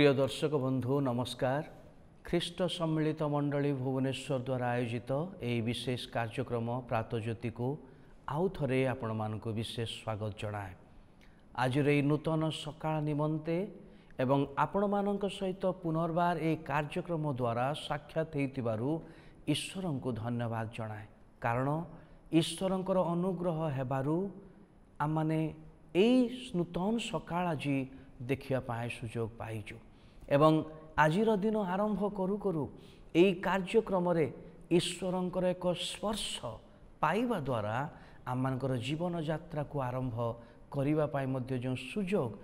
प्रिय दर्शक बंधु नमस्कार। ख्रीष्ट सम्मिलित मंडली भुवनेश्वर द्वारा आयोजित यह विशेष कार्यक्रम प्रातज्योति को आउ थे आपण मानक विशेष स्वागत जनाए। आज नूतन सकाळ निमंते एवं आपण मानक सहित पुनर्बार ए कार्यक्रम द्वारा साक्षात होइतिबारु ईश्वर को धन्यवाद जनाए। कारण ईश्वरंकर अनुग्रह हेबारु आमने एई नूतन सकाळ आज देखिया पाए सुजोग पाइजु एवं आजिर दिन आरंभ करू करू एई कार्यक्रम रे ईश्वरंकर एक स्पर्श पाइबा द्वारा आमनकर जीवन यात्रा को आरंभ करिबा पाए मध्य जो सुजोग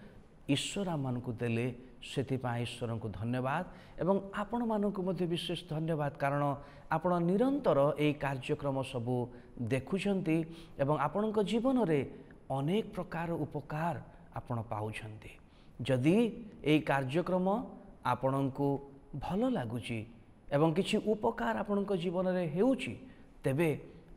ईश्वर आमनकु देले सेतिपाई ईश्वर को धन्यवाद एवं आपण मानकु मध्य विशेष धन्यवाद। कारण आपण निरंतर एई कार्यक्रम सबु देखुछंती एवं आपणक जीवन रे अनेक प्रकार उपकार आपण पाउछंती। जदि एई कार्यक्रम आपणको भल लगुची एवं किछि उपकार आपणक जीवन रे हेउची तेबे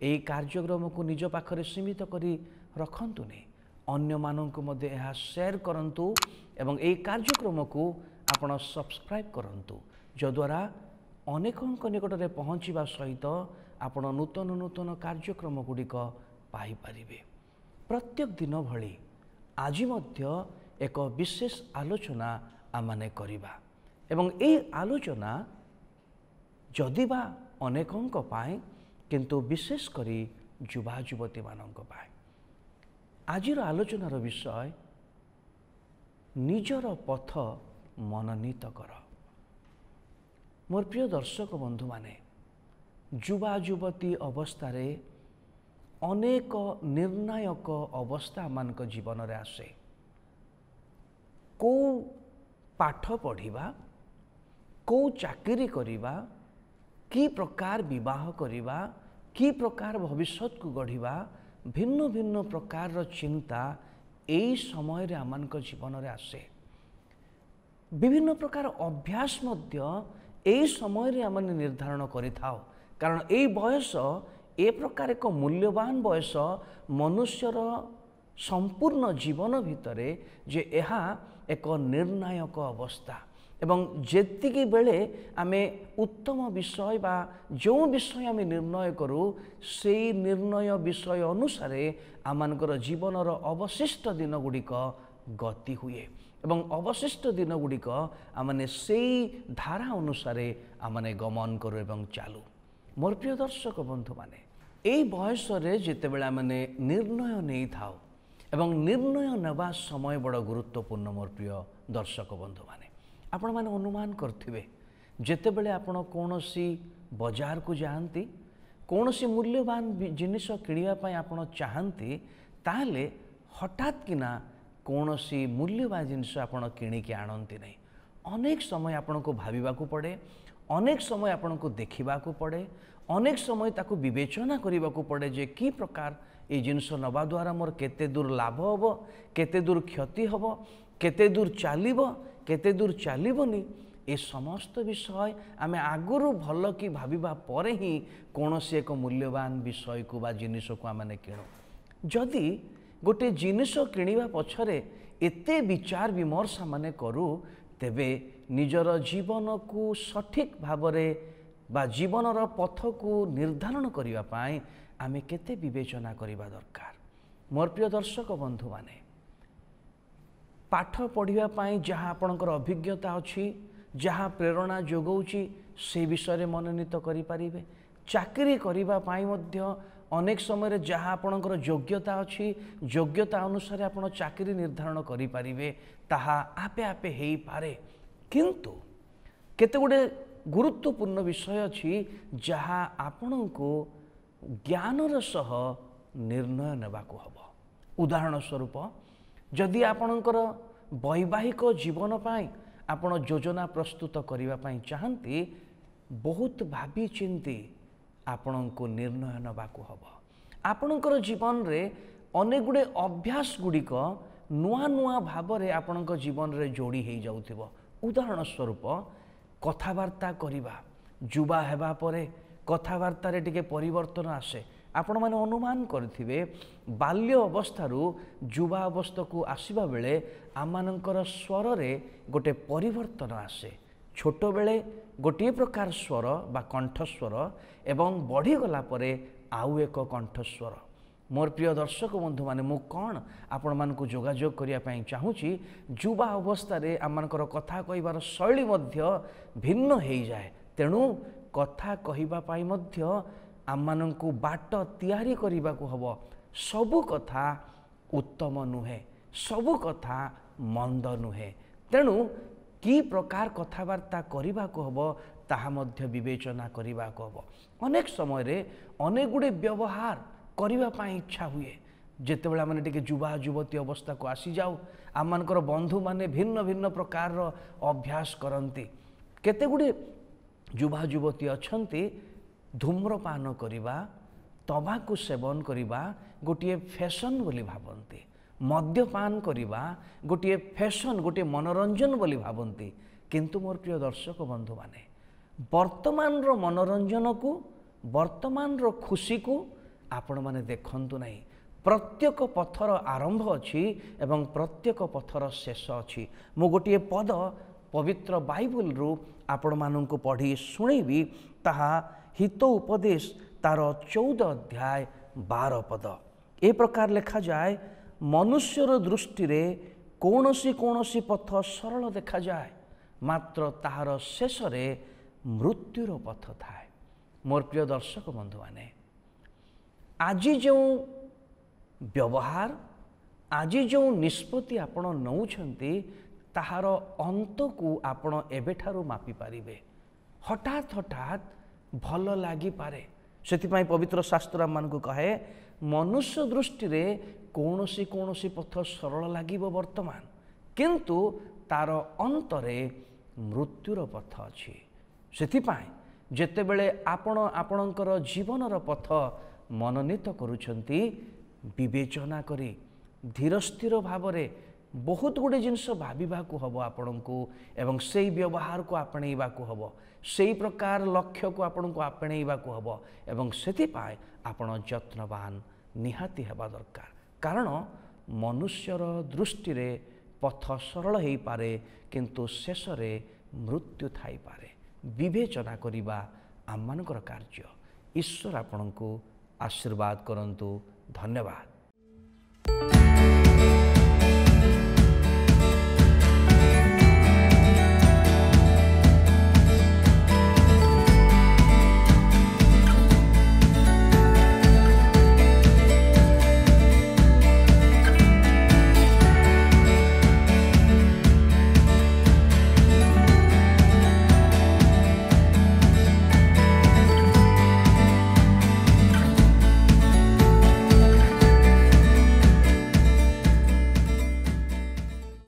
एई कार्यक्रम को निज पाखरे सीमित करी रखंतुनी, अन्य मानक मध्य यह शेयर करंतु एवं एई कार्यक्रम को आपण सब्सक्राइब करंतु जद्वारा अनेकंक निकट रे पहुँचवा सहित आपण नूतन नूतन कार्यक्रम गुड़िक पाई परिबे। प्रत्येक दिन भली आज मध्य एक विशेष आलोचना आमाने करिबा एवं एई आलोचना जदिबा अनेकंक पाए किंतु विशेष करी युवा युवती मानक पाए। आजिर आलोचनार विषय निजर पथ मननीत कर। मोर प्रिय दर्शक बंधु माने युवा युवती अवस्था रे अनेक निर्णायक अवस्था मानक जीवन रे आसे। को पाठ पढ़िबा, को चाकरी करिबा, की प्रकार विवाह करिबा, की प्रकार भविष्यत को गढ़िबा, भिन्न भिन्न प्रकार चिंता एई समय रे आमनक जीवन रे आसे। विभिन्न प्रकार अभ्यास मध्य एई समय रे आमने निर्धारण करिथाओ। कारण एई बयस ए प्रकार एक मूल्यवान बयस मनुष्यर संपूर्ण जीवन भितरे जे एहा एक निर्णायक अवस्था एवं जेतिकी बेले आमे उत्तम विषय बा जो विषय आमे निर्णय करू से निर्णय विषय अनुसार आमानकर जीवनर अवशिष्ट दिन गुड़िक गति हुए एवं अवशिष्ट दिन गुड़िक आमने से धारा अनुसार आमने गमन करू एवं चालू। मोर प्रिय दर्शक बंधु माने एई बयस रे जेतेबेले आमने निर्णय नहीं थाओ एवं निर्णय नेबा समय बड़ गुरुत्वपूर्ण। मोर प्रिय दर्शक बंधु माने आपण माने अनुमान करथिबे जेतेबेले आपण कोनोसी बाजार को जानती कोनोसी मूल्यवान जिनिस किनिबा पई आपण चाहंती ताले हठात किना कोनोसी मूल्यवान जिनिस आपण किनि के आनंती नहीं। अनेक समय आपण को भाबिबा को पड़े, अनेक समय आपण को देखिबा को पड़े, अनेक समय ताकू विवेचना करिबा को पड़े जे की प्रकार ये जिनस नवा द्वारा मोर केते दूर लाभ हबो, केते दूर क्षति हबो, केते दूर चलिबो, केते दूर चलिबोनी। ए समस्त विषय आमे आगुरु भल कि भाबिबा परे ही कोनोसी एक मूल्यवान विषय को बा जिनिस को आमे किणु। जदि गोटे जिनिस किनिबा पछरे एते विचार विमर्श माने करू तेबे निजर जीवन को सठिक भावरे बा जीवनर पथ को निर्धारण करिबा पाए आमे केते विवेचना करिबा दरकार। मोर प्रिय दर्शक बंधु माने पाठ पढ़िबा पाए जहाँ आपणकर अभिज्ञता अछि, जहाँ प्रेरणा जोगौछि से विषय मनोनीत करि पारिबे। चाकरी करिबा पाए मध्य अनेक समय रे जहाँ आपणकर योग्यता अछि, योग्यता अनुसार आपण चाकरी निर्धारण करि पारिबे ताहा आपे आपे हेई पारे। किंतु केते गुडे गुरुत्वपूर्ण विषय अछि जहाँ आपणको ज्ञानर सह निर्णय नेबाको हबो। उदाहरण स्वरूप जदि आपणकर वैवाहिक जीवन पाई आपण योजना प्रस्तुत करिबा पाई चाहंती बहुत भाबी चिंती आपणको निर्णय नेबाको हबो। आपणकर जीवन रे अनेक गुडे अभ्यास गुड़िक नुआ नुआ भावरे आपणक जीवन रे जोड़ी हेई जाउथिबो। उदाहरण स्वरूप कथावार्ता करिबा, युवा हेबा परे कथावार्ता रे टिके परिवर्तन आसे। आपण मैंने अनुमान करेंगे बाल्य अवस्थारू युवा अवस्था को आसवा बेले आमर स्वर रे गोटे परिवर्तन आसे। छोट बेले गोटे प्रकार स्वर बा कंठस्वर एवं बढ़ीगला आउ एक कंठस्वर। मोर प्रिय दर्शक बंधु माने मु कौन आपण मानकु जोगाजोग करने चाहूँगी युवा अवस्था आमर कथा कहबार शैली भिन्न हो जाए। तेणु कथा कहवाई आमको बाट तैयारी करने को हब। सबु कथा उत्तम नुहे, सबु कथा मंद नुहे। तेणु कि प्रकार कथबार्ता करने को हब ताहा मध्य विवेचना करने को हब। अनेक समय रे अनेक गुड़े व्यवहार करने इच्छा हुए जिते आम टे युवा युवती अवस्था को आसी जाऊ आम मानकर बंधु माने भिन्न भिन्न प्रकार अभ्यास करती। केते गुड़े युवा युवती अछंती धूम्रपान करवा तंबाकू सेवन करवा गोटे फैशन बोली भावती, मद्यपान करवा गोटे फैशन गोटे मनोरंजन बोली भावती। किंतु मोर प्रिय दर्शक बंधु माने वर्तमान रो मनोरंजन को वर्तमान रो खुशी को आपण माने देखंतु नहीं। प्रत्येक पथर आरंभ अच्छी एवं प्रत्येक पथर शेष अच्छी। मु गोटे पद पवित्र बाइबल रु आपण मानंकु पढ़ी शुणेबी ताहा हित उपदेश तार 14 अध्याय 12 पद। ए प्रकार लिखा जाए मनुष्यर दृष्टि रे कौनसी कौनसी पथ सरल देखा जाए मात्र ताहार शेष रे मृत्युर पथ थाए। मोर प्रिय दर्शक बंधु माने आज जो व्यवहार आज जो निष्पत्ति आपण नौछंती ताहार अंत को आपण एबेठारु मापी पारिबे। हठात हठात भल लागी पारे सेतिपाई पवित्र शास्त्र मान को कहे मनुष्य दृष्टि रे कौनसी कौनसी पथ सरल लागिबो वर्तमान किंतु तार अंतरे मृत्युर पथ अछि। सेतिपाई जेतेबेले आपण आपणकर जीवनर पथ मनोनीत करुछंती विवेचना करी धीर स्थिर भाव रे बहुत गुड़े जिनस भाविबा को हबो आपण को एवं सेई व्यवहार को आपणेबा को हबो सेई प्रकार लक्ष्य को आपण को आपणेबा को हबो एवं सेति पाए आपण यत्नवान निहाती हेबा दरकार। कारण मनुष्यर दृष्टि रे पथ सरल हेई पारे किंतु शेष रे मृत्यु थाई पारे। विवेचना करिबा आम मानकर कार्य। ईश्वर आपण को आशीर्वाद करंतु। धन्यवाद।